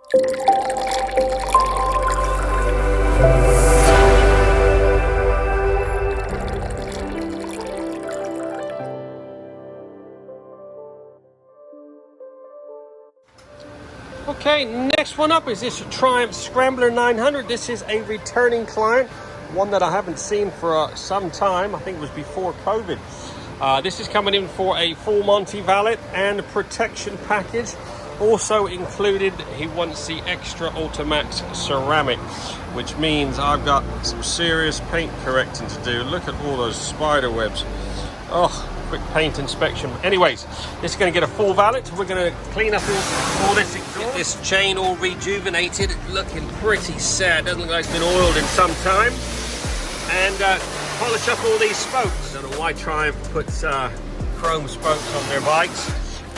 Okay, next one up is this Triumph Scrambler 900. This is a returning client, one that I haven't seen for some time. I think it was before COVID. This is coming in for a full Monty Valet and a protection package. Also included, he wants the extra Ultimaxx ceramic, which means I've got some serious paint correcting to do. Look at all those spider webs. Oh, quick paint inspection. Anyways, this is going to get a full valet. We're going to clean up all this exhaust. Get this chain all rejuvenated. Looking pretty sad. Doesn't look like it's been oiled in some time. And polish up all these spokes. I don't know why Triumph puts chrome spokes on their bikes.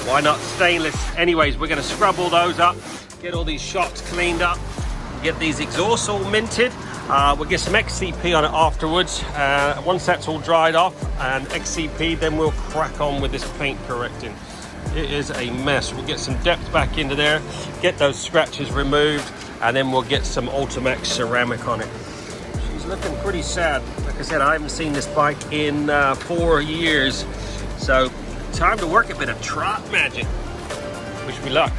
Why not stainless? Anyways, we're going to scrub all those up, get all these shocks cleaned up, get these exhausts all minted. We'll get some XCP on it afterwards. Once that's all dried off and XCP, then we'll crack on with this paint correcting. It is a mess. We'll get some depth back into there, get those scratches removed, and then we'll get some Ultimaxx ceramic on it. She's looking pretty sad. Like I said, I haven't seen this bike in 4 years. So time to work a bit of Trott magic. Wish me luck.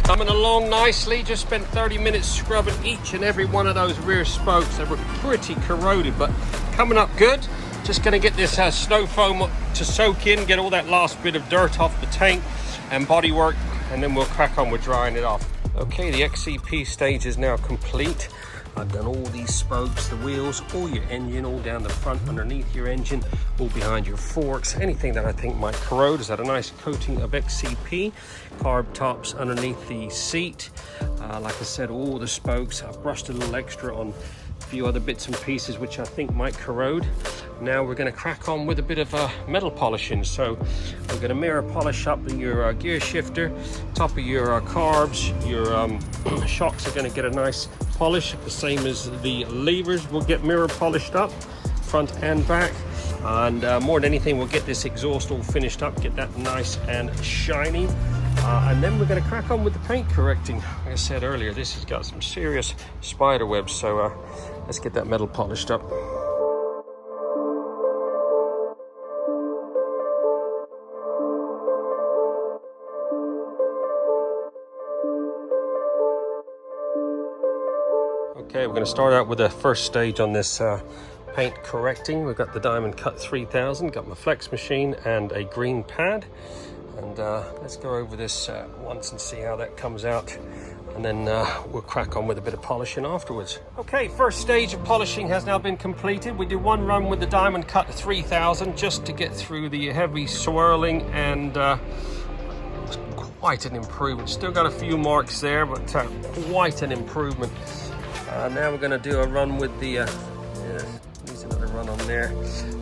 Coming along nicely. Just spent 30 minutes scrubbing each and every one of those rear spokes. They were pretty corroded, but coming up good. Just going to get this Snowfoam to soak in, get all that last bit of dirt off the tank and bodywork, and then we'll crack on with drying it off. Okay, the XCP stage is now complete. I've done all these spokes, the wheels, all your engine, all down the front, underneath your engine, all behind your forks. Anything that I think might corrode has had a nice coating of XCP. Carb tops underneath the seat. Like I said, all the spokes. I've brushed a little extra on a few other bits and pieces which I think might corrode. Now we're going to crack on with a bit of metal polishing. So we're going to mirror polish up your gear shifter, top of your carbs. Your shocks are going to get a nice polish, the same as the levers will get mirror polished up, front and back. And more than anything, we'll get this exhaust all finished up, get that nice and shiny. And then we're going to crack on with the paint correcting. Like I said earlier, this has got some serious spider webs, so let's get that metal polished up. Okay, we're going to start out with the first stage on this paint correcting. We've got the Diamond Cut 3000, got my flex machine and a green pad. And let's go over this once and see how that comes out. And then we'll crack on with a bit of polishing afterwards. Okay, first stage of polishing has now been completed. We did one run with the Diamond Cut 3000 just to get through the heavy swirling, and quite an improvement. Still got a few marks there, but quite an improvement. Now we're going to do a run with the needs another run on there.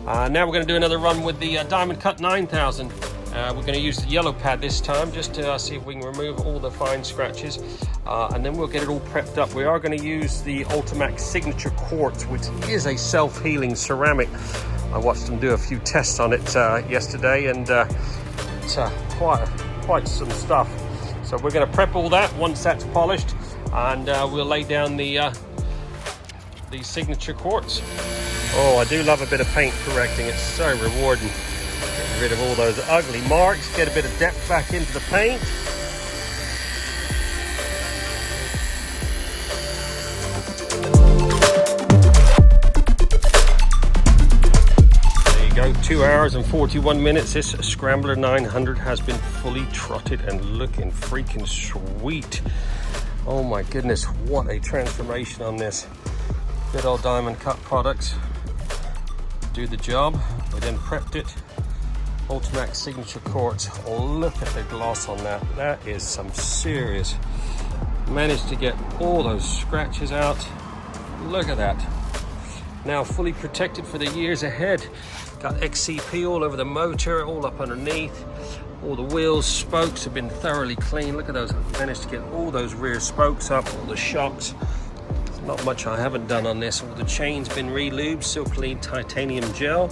Now we're going to do another run with the Diamond Cut 9000. We're going to use the yellow pad this time just to see if we can remove all the fine scratches, and then we'll get it all prepped up. We are going to use the Ultimaxx Signature Quartz, which is a self-healing ceramic. I watched them do a few tests on it yesterday, and it's quite some stuff. So we're going to prep all that once that's polished, and we'll lay down the Signature Quartz. Oh, I do love a bit of paint correcting. It's so rewarding. Getting rid of all those ugly marks, get a bit of depth back into the paint. There you go, 2 hours and 41 minutes. This Scrambler 900 has been fully trotted and looking freaking sweet. Oh my goodness, what a transformation on this. Good old Diamond Cut products do the job. We then prepped it. Ultimaxx Signature Quartz. Oh, look at the gloss on that. That is some serious. Managed to get all those scratches out. Look at that. Now fully protected for the years ahead. Got XCP all over the motor, all up underneath. All the wheels, spokes have been thoroughly cleaned. Look at those. Managed to get all those rear spokes up, all the shocks. There's not much I haven't done on this. All the chains been re-lubed, still clean titanium gel.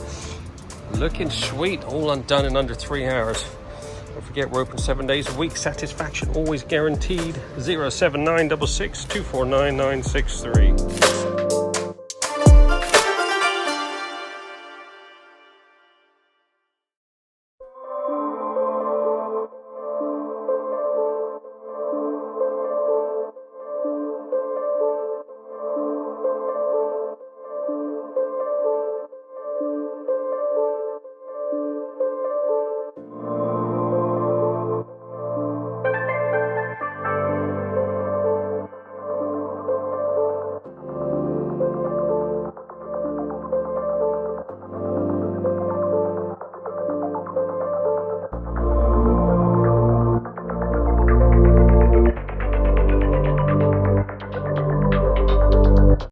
Looking sweet, all undone in under 3 hours. Don't forget, we're open 7 days a week. Satisfaction always guaranteed. 07966 249 963.